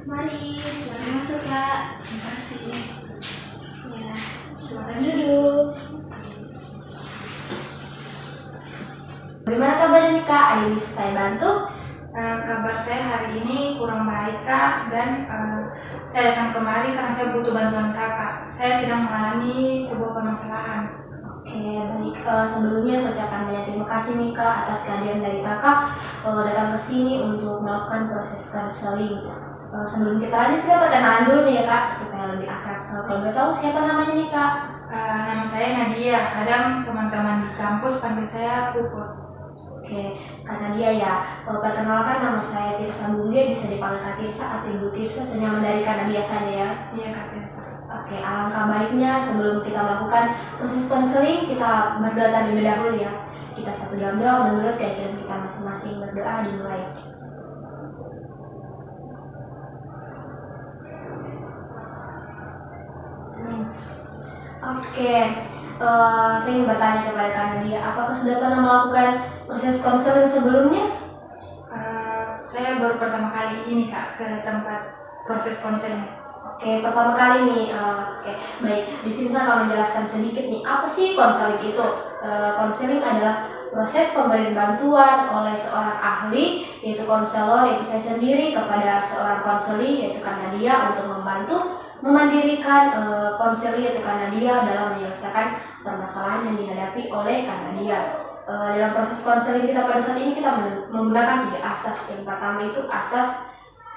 Mari, silakan masuk Kak. Terima kasih. Ya, silakan duduk. Bagaimana kabarnya nih Kak? Ada yang bisa saya bantu? Kabar saya hari ini kurang baik Kak, dan saya datang kemari karena saya butuh bantuan Kakak. Saya sedang mengalami sebuah permasalahan. Oke, baik. Sebelumnya saya ucapkan banyak terima kasih nih Kak atas kehadiran dari Kakak datang ke sini untuk melakukan proses konseling. Sebelum kita lanjut, kita perkenalan dulu nih ya Kak, supaya lebih akrab. Kalau boleh tahu siapa namanya nih Kak? Nama saya Nadia. Kadang teman-teman di kampus panggil saya Puput. Oke, karena dia ya, perkenalkan nama saya Tirsa Bungge, bisa dipanggil Kak Tirsa atau Ibu Tirsa, senyaman dari karena dia saja ya. Iya Kak Tirsa. Oke, alangkah baiknya sebelum kita melakukan proses konseling, kita berdoa terlebih dahulu ya. Kita satu dalam doa menurut keyakinan kita masing-masing. Berdoa dimulai. Oke, saya ingin bertanya kepada Kak Nadia, apakah sudah pernah melakukan proses konseling sebelumnya? Saya baru pertama kali ini Kak ke tempat proses konseling. Oke, pertama kali nih. Oke, baik. Di sini saya akan menjelaskan sedikit nih, apa sih konseling itu? Konseling adalah proses pemberian bantuan oleh seorang ahli, yaitu konselor, yaitu saya sendiri, kepada seorang konseli, yaitu Kak Nadia, untuk membantu memandirikan konseli, yaitu Kak Nadia, dalam menyelesaikan permasalahan yang dihadapi oleh Kak Nadia. Dalam proses konseling kita pada saat ini, kita menggunakan 3 asas. Yang pertama itu asas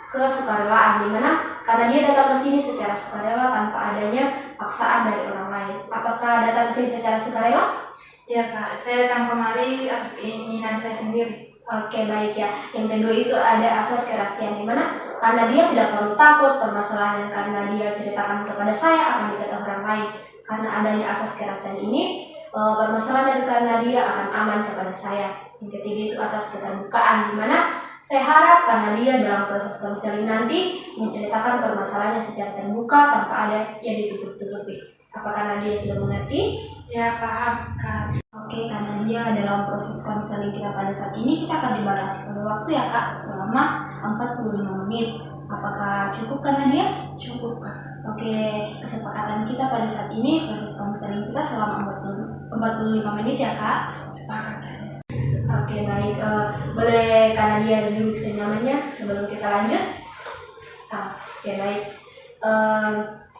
kesukarelaan, dimana karena dia datang ke sini secara sukarela tanpa adanya paksaan dari orang lain. Apakah datang ke sini secara sukarela? Iya Kak, saya datang kemari atas keinginan saya sendiri. Oke, baik ya. Yang kedua itu ada asas kerahasiaan, dimana karena dia tidak perlu takut permasalahan yang karena dia ceritakan kepada saya akan diketahui orang lain. Karena adanya asas kerahasiaan ini, permasalahan dari karena dia akan aman kepada saya. Yang ketiga itu asas keterbukaan, dimana saya harap karena dia dalam proses konseling nanti menceritakan permasalahannya secara terbuka tanpa ada yang ditutup-tutupi. Apakah Nadia sudah mengerti? Ya paham Kak. Oke, karena dia dalam proses konseling kita pada saat ini, kita akan dibatasi oleh waktu ya Kak, selama 45 menit. Apakah cukup karena dia? Cukup Kak. Oke, kesepakatan kita pada saat ini proses konseling kita selama 45 menit ya Kak. Sepakat ya. Oke, baik. Boleh karena dia duduk senyamannya sebelum kita lanjut? Oke, baik.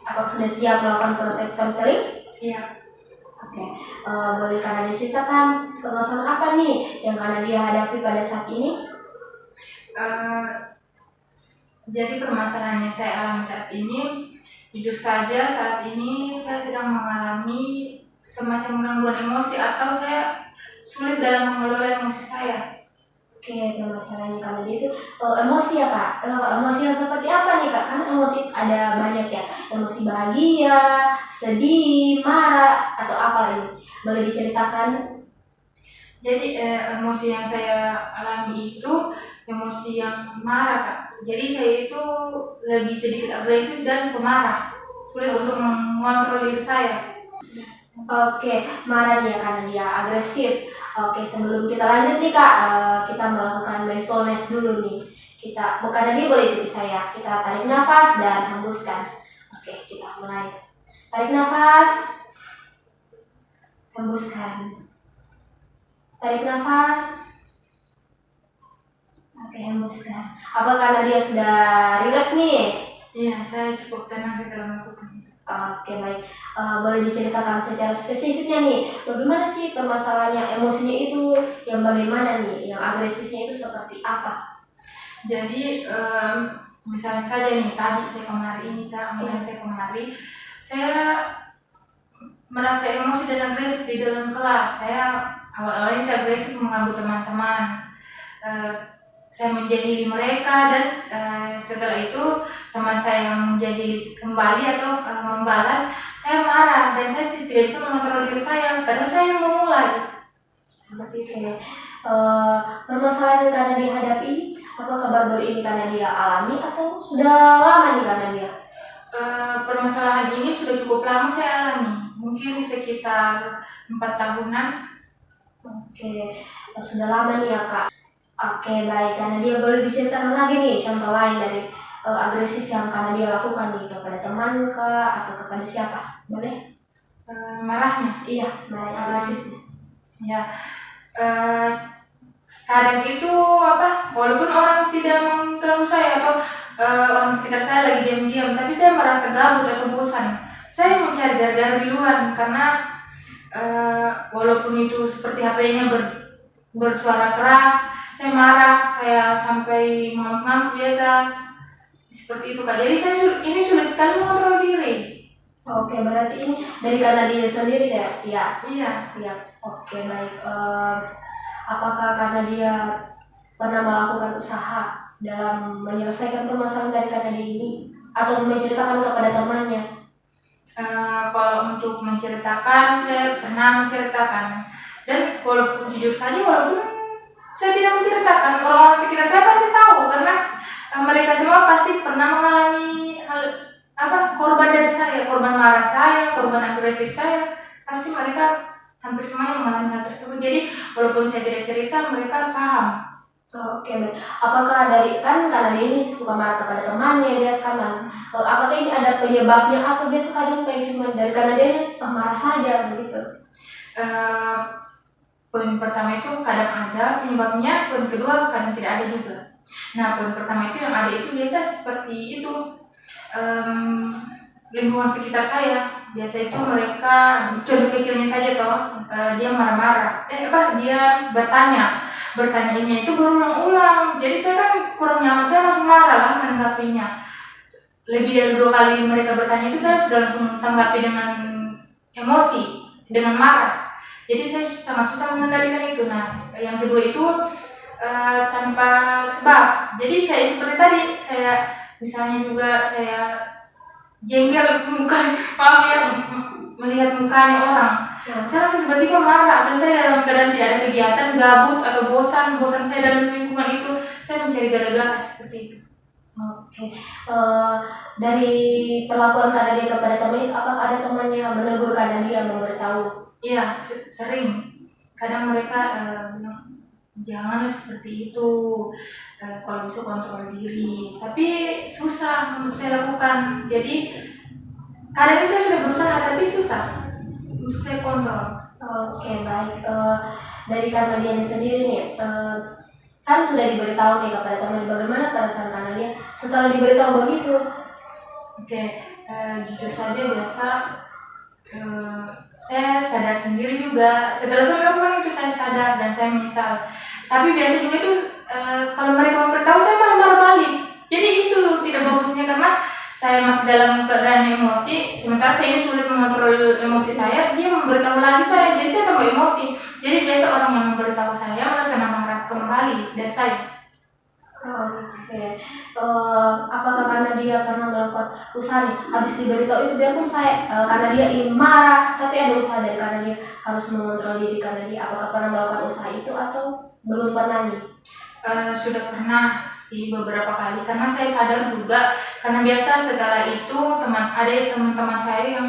Apakah sudah siap melakukan proses konseling? Siap. Oke, boleh karena diceritakan permasalahan apa nih yang karena dia hadapi pada saat ini? Jadi permasalahannya saya alami saat ini, jujur saja saat ini saya sedang mengalami semacam gangguan emosi, atau saya sulit dalam mengelola emosi saya. Oke, permasalahannya karena dia itu emosi ya Kak. Emosi yang seperti apa nih Kak? Karena emosi ada banyak ya. Emosi bahagia, sedih, marah, atau apa lagi? Boleh diceritakan? Jadi emosi yang saya alami itu emosi yang marah Kak. Jadi saya itu lebih sedikit agresif dan pemarah, sulit untuk mengontrol diri saya. Oke, marah dia karena dia agresif. Oke, sebelum kita lanjut nih Kak, kita melakukan mindfulness dulu nih. Bukan dia boleh ikuti saya. Kita tarik nafas dan hembuskan. Oke, kita mulai. Tarik nafas, hembuskan. Tarik nafas. Oke, hembuskan. Apa karena dia sudah rileks nih? Iya, saya cukup tenang setelah melakukan itu. Oke, baik. Boleh diceritakan secara spesifiknya nih, bagaimana sih permasalahannya, emosinya itu yang bagaimana nih, yang agresifnya itu seperti apa? Jadi misalnya saja nih, tadi saya kemari ini Kak, saya merasa emosi dan agresif di dalam kelas. Awalnya saya agresif mengganggu teman-teman. Saya menjahili mereka, dan setelah itu teman saya menjahili kembali atau membalas. Saya marah dan saya tidak bisa mengontrol diri saya, padahal saya yang memulai. Seperti itu ya. Permasalahan yang karena dihadapi, apakah baru ini karena dia alami atau sudah lama nih karena dia? Permasalahan ini sudah cukup lama saya alami, mungkin sekitar 4 tahunan. Oke, sudah lama nih ya Kak. Oke, baik, karena dia boleh diceritakan lagi nih contoh lain dari agresif yang karena dia lakukan nih kepada teman kah atau kepada siapa? Boleh? Marahnya. Iya, marah agresif. Ya, kadang itu walaupun orang tidak mengganggu saya atau orang sekitar saya lagi diam-diam, tapi saya merasa gabut atau bosan. Saya mencari gara-gara di luar karena walaupun itu seperti HP-nya bersuara keras, saya marah, saya sampai ngamuk-ngamuk biasa seperti itu Kak. Jadi ini sulit sekali mengontrol diri. Oke, berarti ini dari karena dia sendiri ya? Iya. Iya. Oke, baik. Apakah karena dia pernah melakukan usaha dalam menyelesaikan permasalahan dari karena dia ini atau menceritakan kepada temannya? Kalau untuk menceritakan, saya pernah menceritakan, dan walaupun jujur saja, walaupun saya tidak menceritakan, orang-orang sekitar saya pasti tahu karena mereka semua pasti pernah mengalami korban dari saya, korban marah saya, korban agresif saya, pasti mereka hampir semuanya mengalami hal tersebut. Jadi walaupun saya tidak cerita, mereka paham. Oke, baik. Apakah karena dia ini suka marah kepada temannya, dia sekarang apakah ini ada penyebabnya atau biasa kadang kayak cuma dari karena dia ini marah saja begitu? Poin pertama itu kadang ada penyebabnya, poin kedua kadang tidak ada juga. Nah, poin pertama itu yang ada itu biasa seperti itu, lingkungan sekitar saya. Biasa itu mereka, contoh kecilnya saja dia marah-marah, dia bertanya itu berulang-ulang. Jadi saya kan kurang nyaman, saya langsung marah lah menanggapinya. Lebih dari 2 kali mereka bertanya itu saya sudah langsung tanggapi dengan emosi, dengan marah. Jadi saya sangat susah mengendalikan itu. Nah, yang kedua itu tanpa sebab. Jadi kayak seperti tadi, kayak misalnya juga saya jengkel melihat mukanya orang. Saya tiba-tiba marah, atau saya dalam keadaan tidak ada kegiatan, gabut atau bosan saya dalam lingkungan itu, saya mencari gara-gara seperti itu. Oke. Dari perlakuan karena dia kepada temannya, apakah ada temannya menegur karena dia memberitahu? Iya, sering. Kadang mereka bilang, janganlah seperti itu, kalau bisa kontrol diri. Tapi susah untuk saya lakukan. Jadi kadang saya sudah berusaha, tapi susah untuk saya kontrol. Oke, baik. Dari karena dia sendiri nih, kan sudah diberitahu nih kepada teman, bagaimana perasaan karena dia setelah diberitahu begitu? Oke, jujur saja biasa saya sadar sendiri juga. Setelah saya melakukan itu saya sadar dan saya menyesal. Tapi biasa juga itu kalau mereka memberitahu saya malah marah balik. Jadi itu tidak bagusnya karena saya masih dalam keadaan emosi, sementara saya ini sulit mengontrol emosi saya, dia memberitahu lagi saya, jadi saya tambah emosi. Jadi biasa orang yang memberitahu saya malah kena marah kembali dari saya. Oke. Apakah karena dia pernah melakukan usaha nih, habis diberitahu itu biarpun saya karena dia ingin marah, tapi ada usaha dari karena dia harus mengontrol diri karena dia, apakah pernah melakukan usaha itu atau belum pernah nih? Sudah pernah sih beberapa kali, karena saya sadar juga, karena biasa setelah itu teman-teman saya yang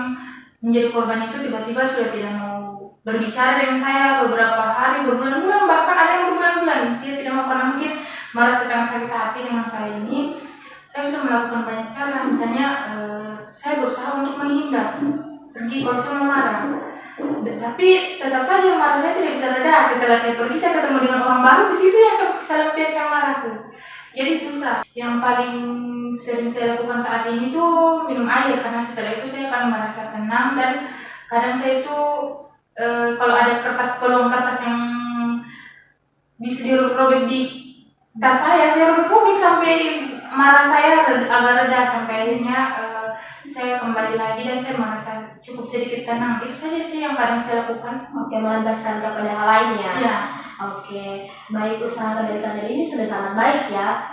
menjadi korban itu tiba-tiba sudah tidak mau berbicara dengan saya beberapa hari, berbulan-bulan, bahkan ada yang berbulan-bulan dia tidak mau karena mungkin merasa sangat sakit hati dengan saya ini. Saya sudah melakukan banyak cara, misalnya saya berusaha untuk menghindar pergi kalau saya mau marah. Tapi tetap saja marah saya tidak bisa reda. Setelah saya pergi, saya ketemu dengan orang baru, di situ yang saya bisa lepaskan marahku. Jadi susah. Yang paling sering saya lakukan saat ini tuh minum air, karena setelah itu saya akan merasa tenang. Dan kadang saya itu kalau ada peluang kertas yang bisa dirobek di tas saya robek-robek sampai marah saya agak reda, sampai akhirnya saya kembali lagi dan saya merasa cukup sedikit tenang. Itu saja sih yang kadang saya lakukan. Oke, melampiaskan kepada hal lainnya. Ya. Oke, baik, usaha dari kalian ini sudah sangat baik ya.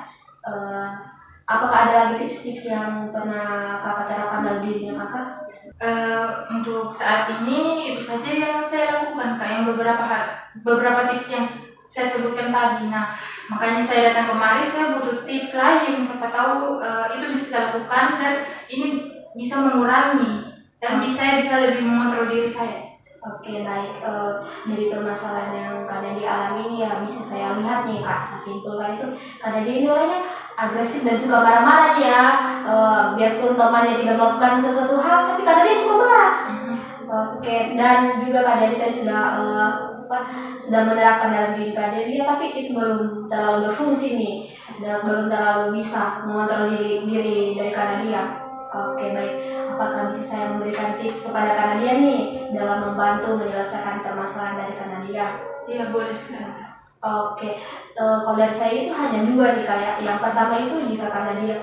Apakah ada lagi tips-tips yang pernah kakak terapkan dalam dirinya kakak? Untuk saat ini itu saja yang saya lakukan, kayak beberapa tips yang saya sebutkan tadi. Nah, makanya saya datang kemari, saya butuh tips lain, siapa tahu itu bisa saya lakukan dan ini bisa mengurangi dan bisa lebih mengontrol diri saya. Oke, baik. Dari permasalahan yang Kak Nadia alami ini ya bisa saya lihat nih Kak, saya simpulkan itu Kak Nadia ini orangnya agresif dan suka marah-marah nih ya. Biarpun temannya tidak melakukan sesuatu hal, tapi Kak Nadia suka marah. Oke, dan juga Kak Nadia tadi sudah menerapkan dalam diri Kak Nadia, tapi itu belum terlalu berfungsi nih, dan belum terlalu bisa mengontrol diri dari Kak Nadia. Oke, baik. Apakah bisa saya memberikan tips kepada Kak Nadia nih dalam membantu menyelesaikan permasalahan dari Kak Nadia? Iya, boleh sekali. Oke, kalau dari saya itu hanya dua nih Kak ya. Yang pertama itu jika Kak Nadia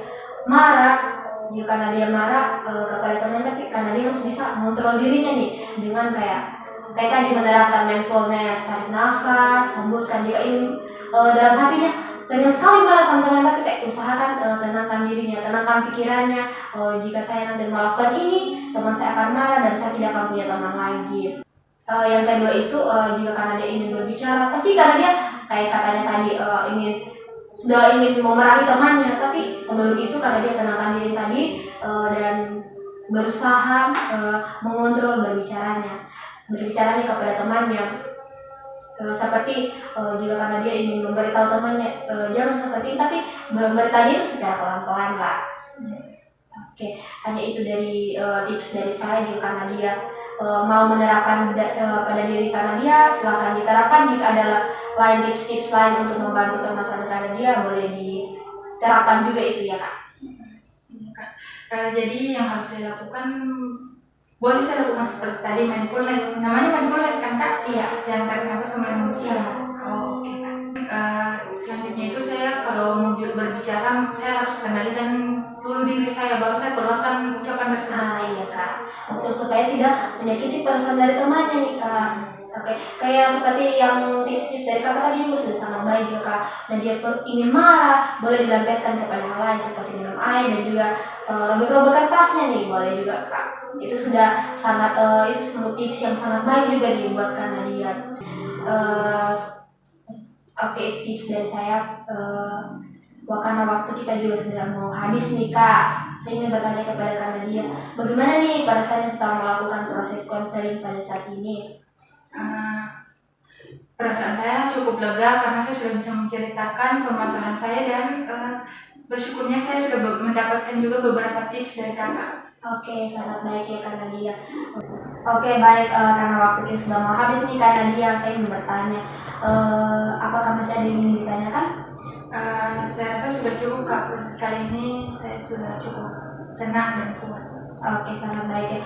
marah, kepada teman, tapi Kak Nadia harus bisa mengontrol dirinya nih dengan kayak tadi menerapkan mindfulness, tarik nafas, hembuskan jika ingin dalam hatinya pengen sekali marah sama teman, tapi kayak usahakan tenangkan dirinya, tenangkan pikirannya. Jika saya nanti melakukan ini, teman saya akan marah dan saya tidak akan punya teman lagi. Yang kedua itu jika karena dia ingin berbicara, pasti karena dia kayak katanya tadi sudah ingin memarahi temannya, tapi sebelum itu karena dia tenangkan diri tadi dan berusaha mengontrol berbicaranya kepada temannya. Seperti jika karena dia ingin memberitahu temannya jangan seperti ini, tapi memberitahunya itu secara pelan-pelan lah. Oke, hanya itu dari tips dari saya. Jika karena dia mau menerapkan pada diri karena dia, silahkan diterapkan. Jika ada lain tips-tips lain untuk membantu permasalahan karena dia, boleh diterapkan juga itu ya Kak. Iya, Kak. Jadi yang harus saya lakukan, boleh saya lakukan seperti tadi mindfulness. Namanya mindfulness kan Kak? Iya. Yang tarik nafas sama manusia. Oh, oke Kak. Selanjutnya itu saya kalau mau berbicara, saya harus kendalikan dulu diri saya, baru saya keluarkan ucapan tersebut. Iya Kak. Betul, supaya tidak menyakiti perasaan dari temannya nih Kak. Oke, kayak seperti yang tips-tips dari Kakak tadi juga sudah sangat baik ya Kak. Dan dia ingin marah, boleh dilampiaskan kepada hal lain seperti minum air, dan juga robek-robek kertasnya nih, boleh juga Kak. Itu sudah sangat itu semua tips yang sangat baik juga dibuat karena dia. Oke, tips dari saya. Karena waktu kita juga sudah mau habis nih Kak, saya ingin bertanya kepada Kak Nadia, bagaimana nih perasaannya setelah melakukan proses konseling pada saat ini? Perasaan saya cukup lega karena saya sudah bisa menceritakan permasalahan saya, dan bersyukurnya saya sudah mendapatkan juga beberapa tips dari Kakak. Oke, sangat baik ya Kak Nadia. Oke, baik, karena waktu kita sudah mau habis nih Kak Nadia, saya ingin bertanya, apakah masih ada yang ingin ditanyakan? Saya rasa sudah cukup Kak, proses kali ini saya sudah cukup senang dan puas. Oke, sangat baik ya.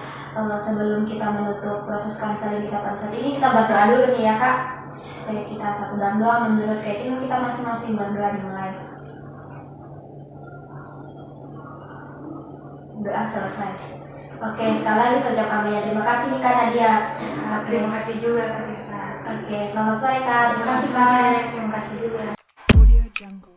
Sebelum kita menutup proses konseling kita pada saat ini, kita berdoa dulu nih ya Kak. Kayak kita satu dalam doa menurut kayak kita masing-masing berdoa dimulai. Doa selesai. Oke, sekali lagi saya ucapkan banyak terima kasih nih Kak Nadia. Terima kasih juga Kak Tirsa. Oke, selamat sore Kak. Terima kasih Kak. Terima kasih juga. Audio Jungle.